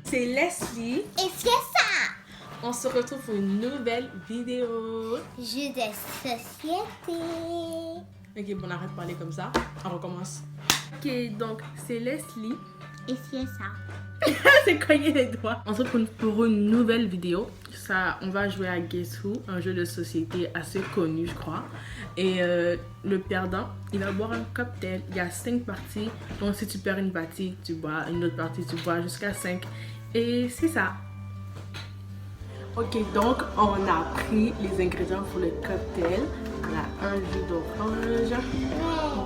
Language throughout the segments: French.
C'est Leslie. Et c'est ça! On se retrouve pour une nouvelle vidéo. Jeu de société. Ok, bon, on arrête de parler comme ça. On recommence. Ok, donc c'est Leslie. Et c'est ça. C'est cogné les doigts. On se retrouve pour une nouvelle vidéo. Ça, on va jouer à Guess Who, un jeu de société assez connu, je crois. Et le perdant, il va boire un cocktail. Il y a 5 parties. Donc si tu perds une partie, tu bois une autre partie, tu bois jusqu'à 5. Et c'est ça. Ok, donc on a pris les ingrédients pour le cocktail. On a un jus d'orange,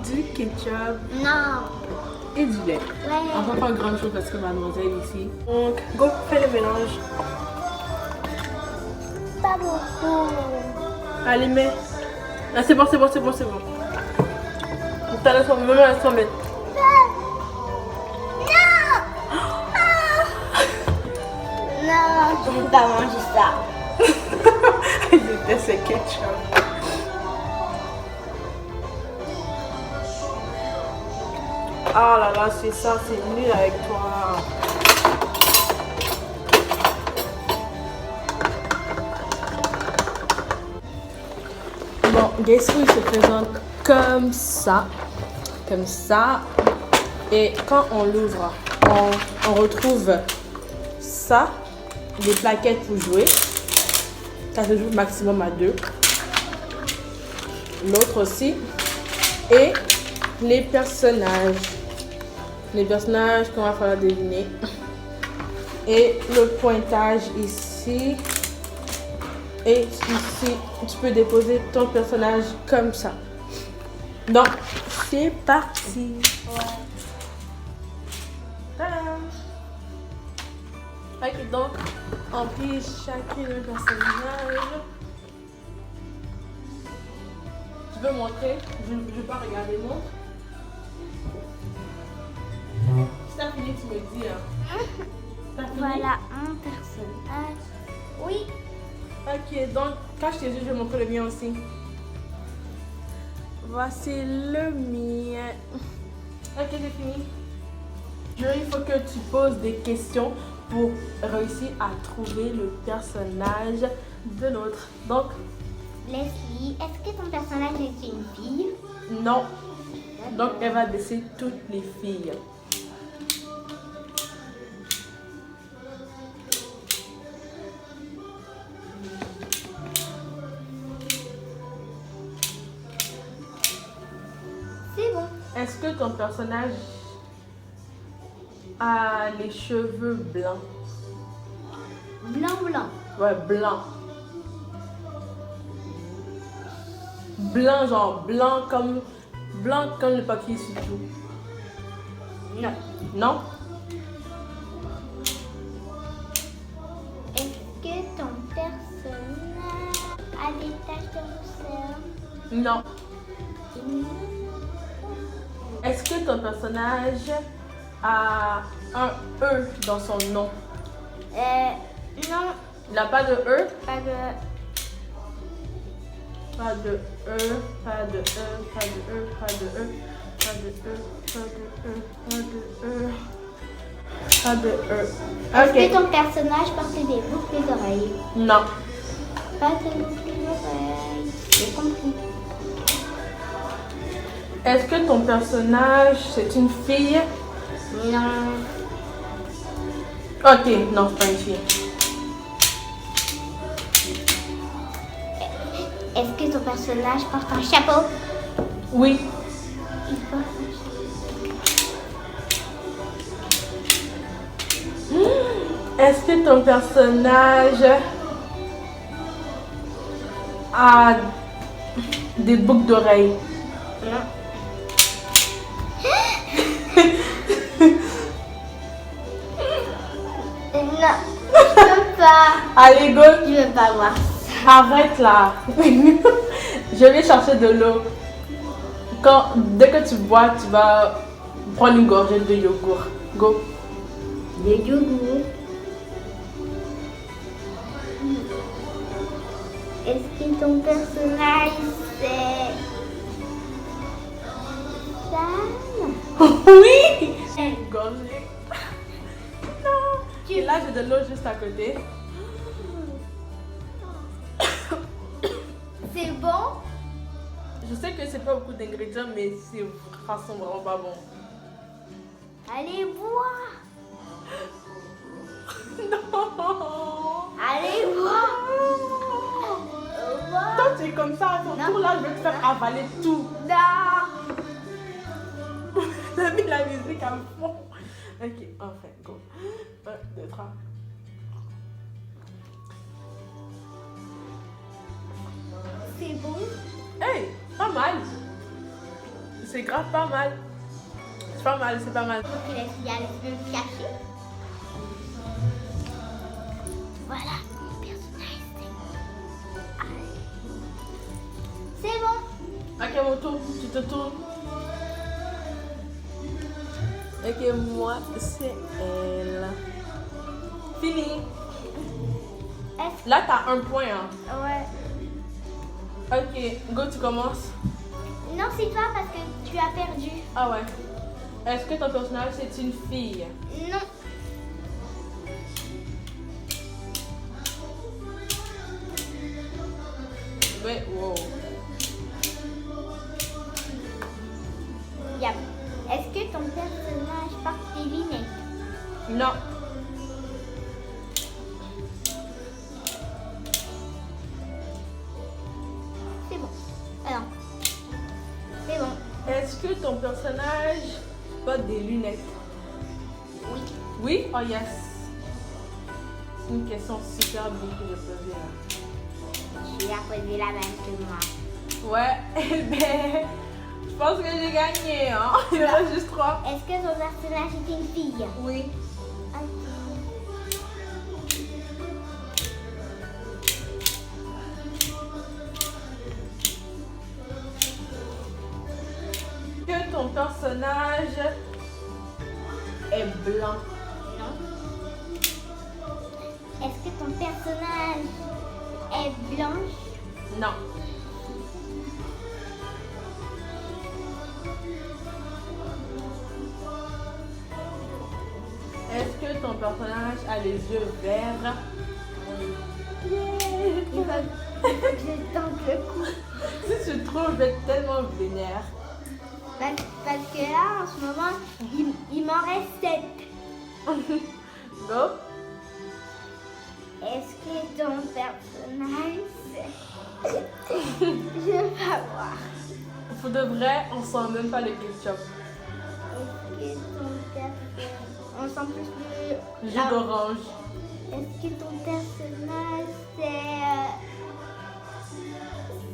du ketchup Non. et du lait. Ouais. On va pas grand chose parce que mademoiselle ici. Donc, go, fais le mélange. Pas beaucoup. Allez, mets. Ah, c'est bon, c'est bon, c'est bon, c'est bon. T'as laisse tomber, maman, laisse tomber. Non, je ne peux pas manger ça. Je déteste ce ketchup. Ah là là, c'est ça, c'est nul avec toi. Bon, Guess Who, il se présente comme ça. Comme ça. Et quand on l'ouvre, on retrouve ça, des plaquettes pour jouer. Ça se joue maximum à 2. L'autre aussi. Et les personnages. Les personnages qu'on va falloir deviner. Et le pointage ici. Et ici, tu peux déposer ton personnage comme ça. Donc, c'est parti. Tadam! Ok, donc, on pige chacun un personnage. Tu veux montrer? Je ne veux pas regarder, montre. Si t'as fini, tu me dis. Hein. T'as fini? Voilà un personnage. Oui. Ok, donc, cache tes yeux, je vais montrer le mien aussi. Voici le mien. Ok, c'est fini. Il faut que tu poses des questions pour réussir à trouver le personnage de l'autre. Donc, Leslie, est-ce que ton personnage est une fille? non. Donc, elle va laisser toutes les filles. C'est bon. Est-ce que ton personnage a les cheveux blancs? Blanc, blanc. Ouais, blanc. Blanc, genre blanc comme le papier surtout. Non. Non? Est-ce que ton personnage a des taches de rousseur? Non. Non. Est-ce que ton personnage a un E dans son nom? Non. Il n'a pas de E? Pas de... Pas de E, pas de E, pas de E, pas de E, pas de E, pas de E, pas de E, pas de E. Est-ce que Ok. ton personnage porte des boucles d'oreilles? Non. Pas de boucles d'oreilles. J'ai compris. Est-ce que ton personnage, c'est une fille? Non. Ok, non, c'est pas une fille. Est-ce que ton personnage porte un chapeau? Oui. Il porte un chapeau. Est-ce que ton personnage a des boucles d'oreilles? Non. Non, je peux pas. Allez, go. Je veux pas voir. Arrête là. Je vais chercher de l'eau. Dès que tu bois, tu vas prendre une gorgée de yogourt. Go. Des yogourts. Est-ce que ton personnage c'est Sam? Oui. Une gorgée. Non. Tu Et là, j'ai de l'eau juste à côté. C'est bon? Je sais que c'est pas beaucoup d'ingrédients, mais ça sent vraiment pas bon. Allez, bois! Non! Allez, bois! Toi, tu es comme ça à ton tour, là, je vais te faire avaler tout. Non! T'as mis la musique à fond. Ok, enfin, go. 1, 2, 3. C'est bon? Hey, pas mal. C'est grave pas mal. C'est pas mal, c'est pas mal. Tu laisses bien le cacher. Voilà, mon personnage. C'est bon. Ok, mon tour, tu te tournes. Ok, moi, c'est elle. Fini. Là, t'as 1 point. Hein. Ouais. Ok, go, tu commences. Non, c'est toi parce que tu as perdu. Ah ouais. Est-ce que ton personnage, c'est une fille? Non. Oui, wow. Yep. Est-ce que ton personnage porte des lunettes? Non. C'est bon. Ah non. C'est bon. Est-ce que ton personnage porte des lunettes? Oui. Oui? Oh yes. C'est une question super bien que je posais là. Tu as posé la même que moi. Ouais, eh ben, je pense que j'ai gagné, hein. Il me reste juste 3. Est-ce que ton personnage est une fille? Oui. Que ton personnage est blanc? Non. Est-ce que ton personnage est blanche? Non. Est-ce que ton personnage a les yeux verts? Il faut que je tente le coup. Si tu le trouves, je vais être tellement vénère. Parce que là, en ce moment, il m'en reste 7. Go. Est-ce que ton personnage... Je veux pas voir. Pour de vrai, on sent même pas le ketchup. Est-ce que ton personnage... On sent plus le... Jus d'orange. Est-ce que ton personnage, c'est...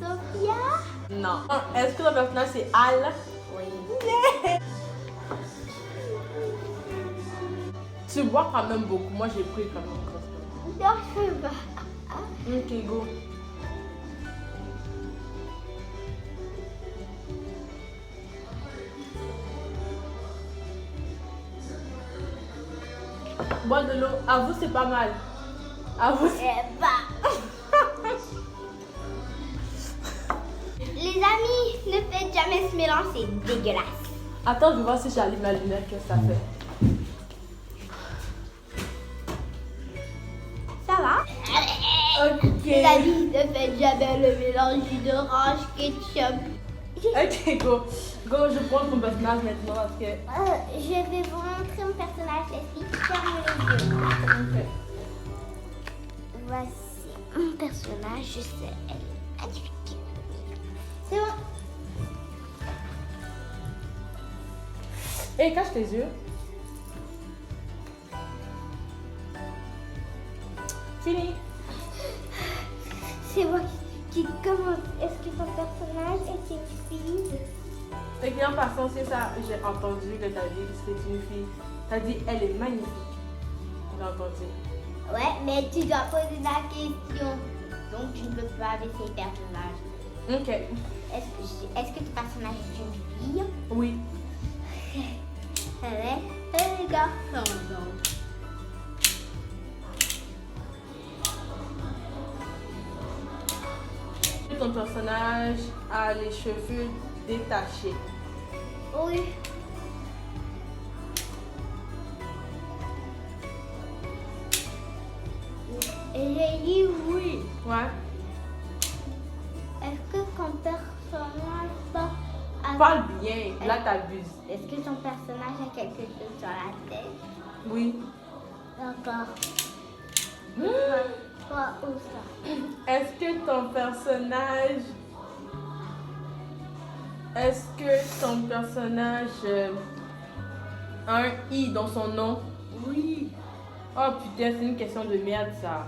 Sophia? Non. Est-ce que ton personnage c'est Al? Oui. Tu bois quand même beaucoup. Moi j'ai pris quand même. Non, je veux pas. Ok, go. Bois de l'eau. À vous, c'est pas mal. À vous, c'est... Eh bah. Les amis, ne faites jamais ce mélange, c'est dégueulasse. Attends, je vais voir si j'allume ma lunette, qu'est-ce que ça fait. Ça va? Ok. Les amis, ne faites jamais le mélange d'orange ketchup. Ok, go. Go, je prends ton personnage maintenant parce que... Je vais vous montrer mon personnage. Leslie, ferme les yeux. Ok. Voici mon personnage. Je sais, elle est magnifique. C'est bon. Hé, cache tes yeux. Fini. C'est moi qui commence. Est-ce que ton personnage est une fille? Et bien, en passant, c'est ça, j'ai entendu que t'as dit que c'était une fille. T'as dit, elle est magnifique. J'ai entendu. Ouais, mais tu dois poser la question. Donc, tu ne peux pas avec ces personnages. Ok. Est-ce que ton personnage est une fille? Oui. Elle est un garçon, donc. Ton personnage a les cheveux détachés. Oui. J'ai dit oui. Ouais. Est-ce que ton personnage porte Parle bien, là t'abuses. Est-ce que ton personnage a quelque chose sur la tête? Oui. D'accord. Toi où ça? Est-ce que ton personnage... Est-ce que ton personnage a un I dans son nom? Oui. Oh putain, c'est une question de merde ça.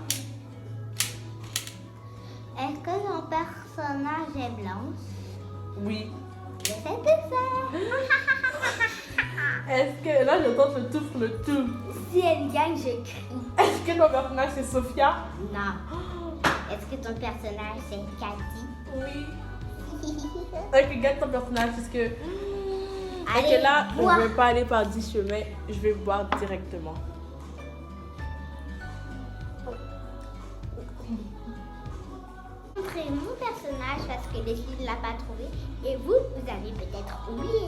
Est-ce que ton personnage est blanche? Oui. Je sais tout ça. Est-ce que... Là j'entends le tout sur le tout. Si elle gagne, je crie. Est-ce que ton personnage c'est Sophia? Non. Est-ce que ton personnage c'est Cathy? Oui. Ok, garde ton personnage parce que... Allez, Ok, là, bois. je ne vais pas aller par 10 chemins, je vais boire directement. Montrez mon personnage parce que Leslie ne l'a pas trouvé et vous avez peut-être oublié.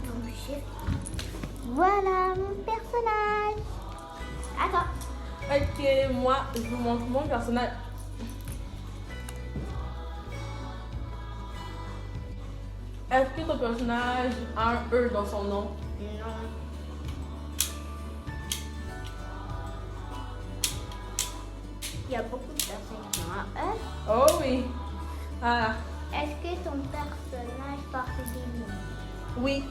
Donc voilà mon personnage. Attends. Ok, moi, je vous montre mon personnage. Est-ce que ton personnage a un E dans son nom? Non. Il y a beaucoup de personnes qui ont un E. Oh oui. Ah, Est-ce que ton personnage porte des lunettes? oui.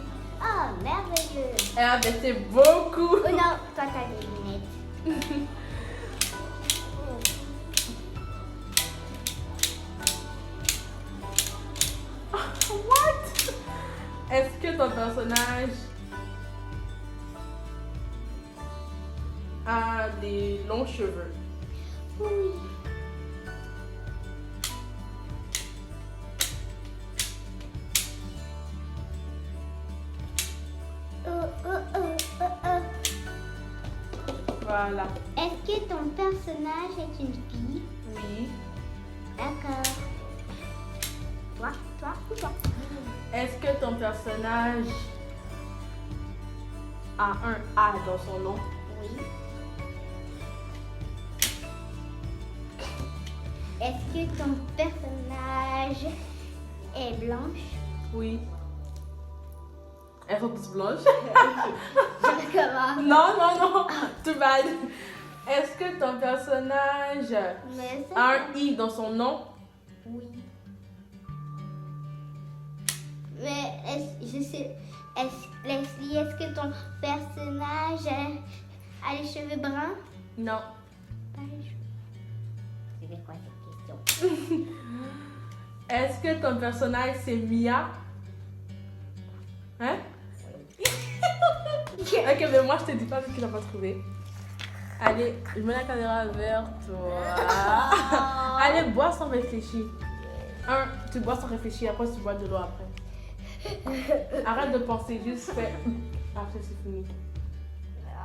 Oh, merveilleux. Ah, ben c'est beaucoup. Oh non, toi t'as des lunettes. What? Est-ce que ton personnage a des longs cheveux? Oui. Voilà. Est-ce que ton personnage est une fille? Oui. D'accord. Toi ou toi? Est-ce que ton personnage a un A dans son nom? Oui. Est-ce que ton personnage est blanche? Oui. Elles sont toutes blanches? Je recommence. Non, non, non. Too bad. Est-ce que ton personnage Mais a un I dans son nom? Oui. Mais Leslie, est-ce que ton personnage a les cheveux bruns? Non. Pas les cheveux. C'est quoi cette question? Est-ce que ton personnage c'est Mia? Hein? Ok, mais moi je te dis pas parce que tu n'as pas trouvé. Allez, je mets la caméra vers toi. Allez, bois sans réfléchir. Tu bois sans réfléchir, après tu bois de l'eau après. Arrête de penser, juste fais. Après c'est fini.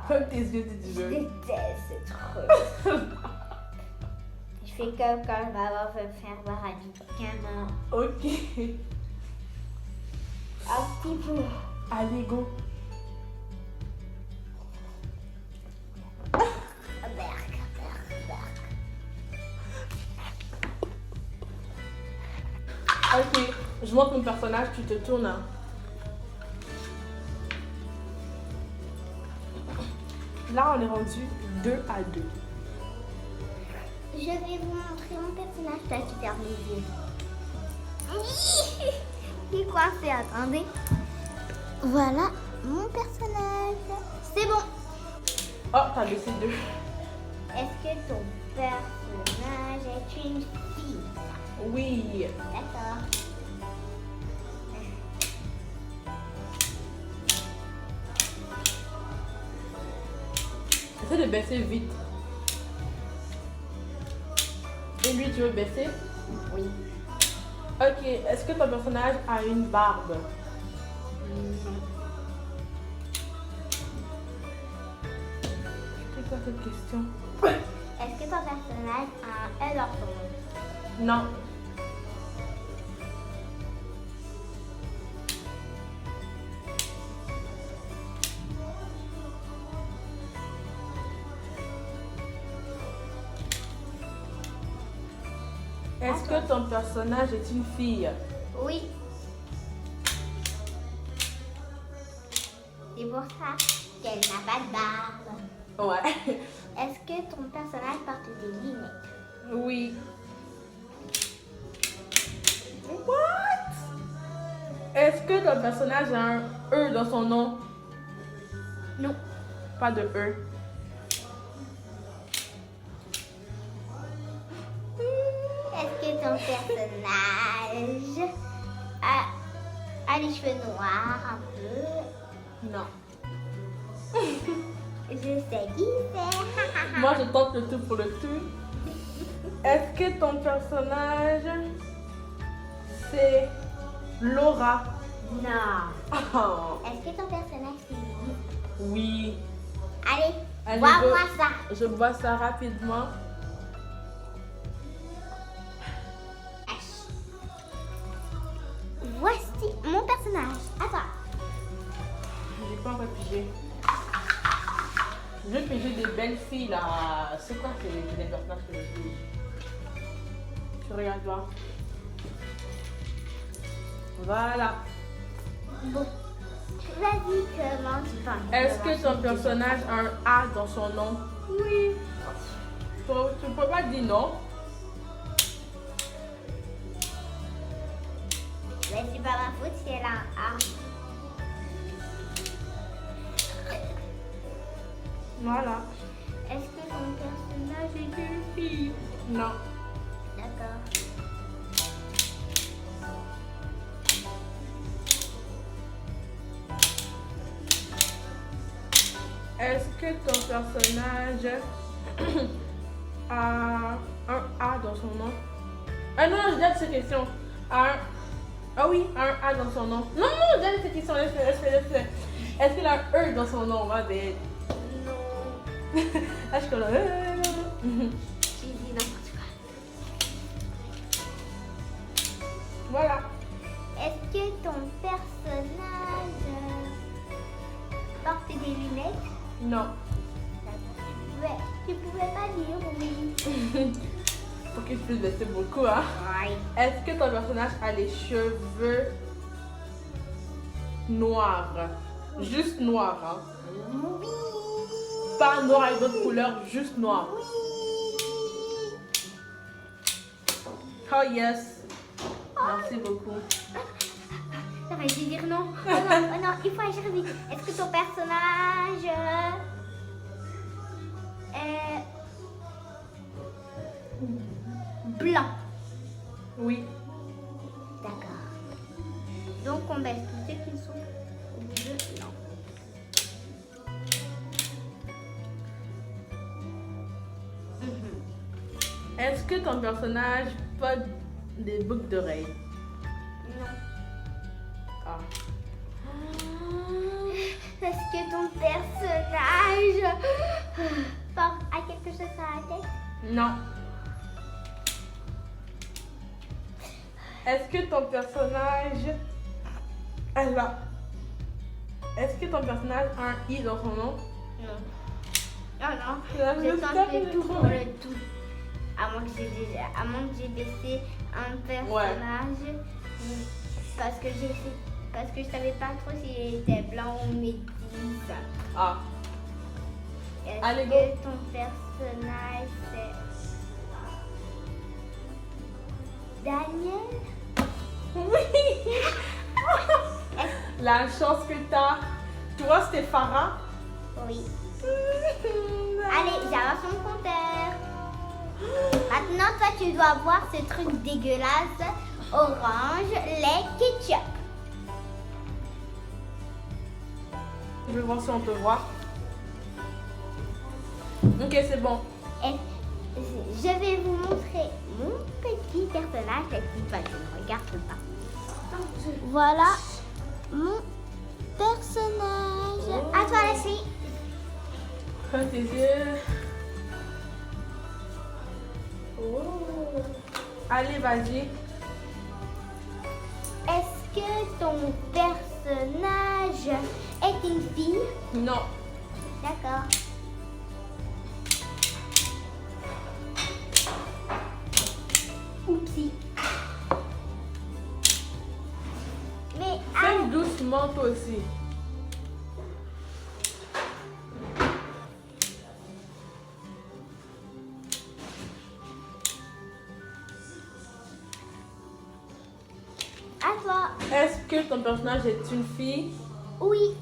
Comme tes yeux disent Je je. déteste ce truc. Je fais comme quand maman veut me faire boire un médicament. Ok. Un petit peu. Allez, go. Berk. Ok, je montre mon personnage, tu te tournes. Hein. Là, on est rendu 2 à 2. Je vais vous montrer mon personnage. Toi, tu fermes les yeux. Il est coincé, attendez. Voilà mon personnage. C'est bon. Oh, t'as laissé 2. Est-ce que ton personnage est une fille? Oui. D'accord. Essaie de baisser vite. Et lui, tu veux baisser? Oui. Ok, est-ce que ton personnage a une barbe? C'est quoi cette question? Est-ce que ton personnage a un E dans son nom? Non. Est-ce que ton personnage est une fille? Oui. C'est pour ça qu'elle n'a pas de barbe. Ouais. Est-ce que ton personnage porte des lunettes? Oui. What? Est-ce que ton personnage a un E dans son nom? Non. Pas de E. Est-ce que ton personnage a les cheveux noirs un peu? Non. Je sais qui c'est. Moi, je tente le tout pour le tout. Est-ce que ton personnage, c'est Laura? Non. Oh. Est-ce que ton personnage c'est Lily? Oui. Allez, vois-moi ça. Je vois ça rapidement. Voici mon personnage. À toi. J'ai pas encore pigé. Je vais piger des belles filles là. C'est quoi c'est des personnages que je pige? Tu regardes voir. Voilà. Bon. Vas-y, commence par. Est-ce que ton personnage a un A dans son nom? Oui. Tu peux pas dire non. Mais c'est pas ma faute si elle a un A. Voilà. Est-ce que ton personnage est une fille? Non. D'accord. Est-ce que ton personnage a un A dans son nom? Ah non, je donne cette question. Ah oui, un A dans son nom. Non, je donne cette question. Laisse-le. Est-ce qu'il a un E dans son nom? Ma bête. Non. Là, je suis comme là. J'ai dit n'importe quoi. Voilà. Est-ce que ton personnage porte des lunettes? Non. Tu pouvais pas dire oui. Faut que je puisse laisser beaucoup, hein. Ouais. Est-ce que ton personnage a les cheveux noirs? Juste noirs, hein. Oui. Pas noir avec d'autres couleurs, juste noir. Oh yes. Merci beaucoup. J'aurais dû dire non. Oh non, oh non, il faut agir vite. Est-ce que ton personnage est blanc? Oui. D'accord. Donc on baisse tous ceux qui sont bleus. Non. Est-ce que ton personnage porte des boucles d'oreilles? Non. Ah. Est-ce que ton personnage a quelque chose sur la tête? Non. Est-ce que ton personnage... Est-ce que ton personnage a un I dans son nom? Non. Oh non. Là, Je j'espère tente que le tu tout trouves. pour le tout. À moins que j'ai baissé un personnage. Parce que je savais pas trop s'il était blanc ou métis. Ah. Est-ce Allez, go. que ton personnage c'est Daniel? Oui. La chance que t'as. Toi, c'était Farah. Oui. Allez, j'avance mon compteur. Maintenant, toi, tu dois voir ce truc dégueulasse orange, lait, ketchup. Je vais voir si on peut voir. Ok, c'est bon. Et je vais vous montrer mon petit personnage. Toi, tu ne regardes pas. Voilà mon personnage. À toi, la fille. Ferme tes yeux. Oh. Allez, vas-y. Est-ce que ton personnage est une fille? Non. D'accord. Oupsie. temps toi aussi. À toi. Est-ce que ton personnage est une fille? Oui.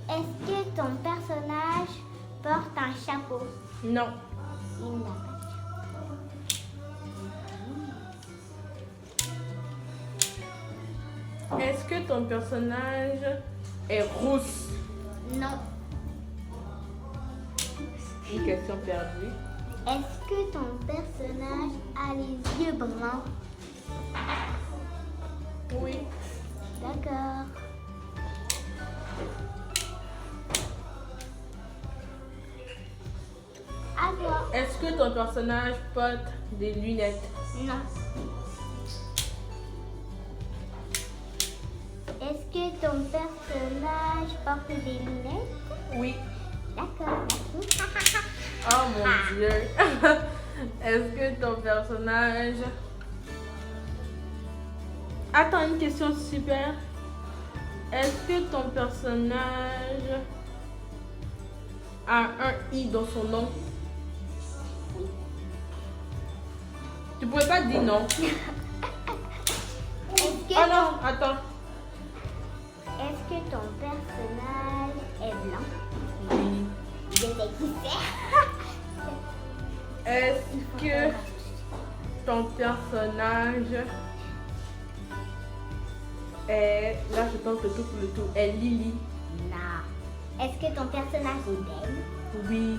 Est-ce que ton personnage porte un chapeau? Non. Il n'a pas. Est-ce que ton personnage est rousse? Non. Une question perdue. Est-ce que ton personnage a les yeux bruns? Oui. D'accord. À toi. Est-ce que ton personnage porte des lunettes? Non. Est-ce que ton personnage porte des lunettes? Oui. D'accord, merci. Oh mon Dieu. Est-ce que ton personnage... Attends, une question super. Est-ce que ton personnage a un I dans son nom? Tu pourrais pas dire non. Est-ce que, Oh non, attends. est-ce que ton personnage est blanc? Oui. Je sais qui c'est. Est-ce que ton personnage est... Là, je tente le tout pour le tout. Est Lily? Non. Est-ce que ton personnage est belle? Oui.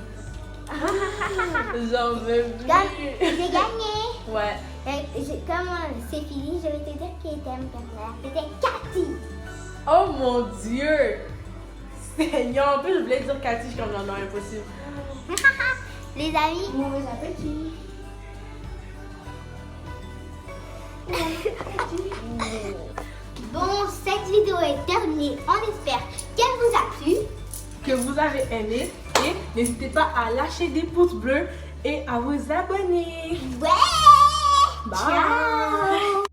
J'en veux plus. J'ai gagné. Ouais. Comme c'est fini, je vais te dire qui était mon personnage. C'était Cathy. Oh mon Dieu. Seigneur, en plus je voulais dire Cathy, je suis comme non, impossible. Les amis, Mauvais appétit. bon, cette vidéo est terminée. On espère qu'elle vous a plu. Que vous avez aimé et n'hésitez pas à lâcher des pouces bleus et à vous abonner. Ouais. Bye. Ciao.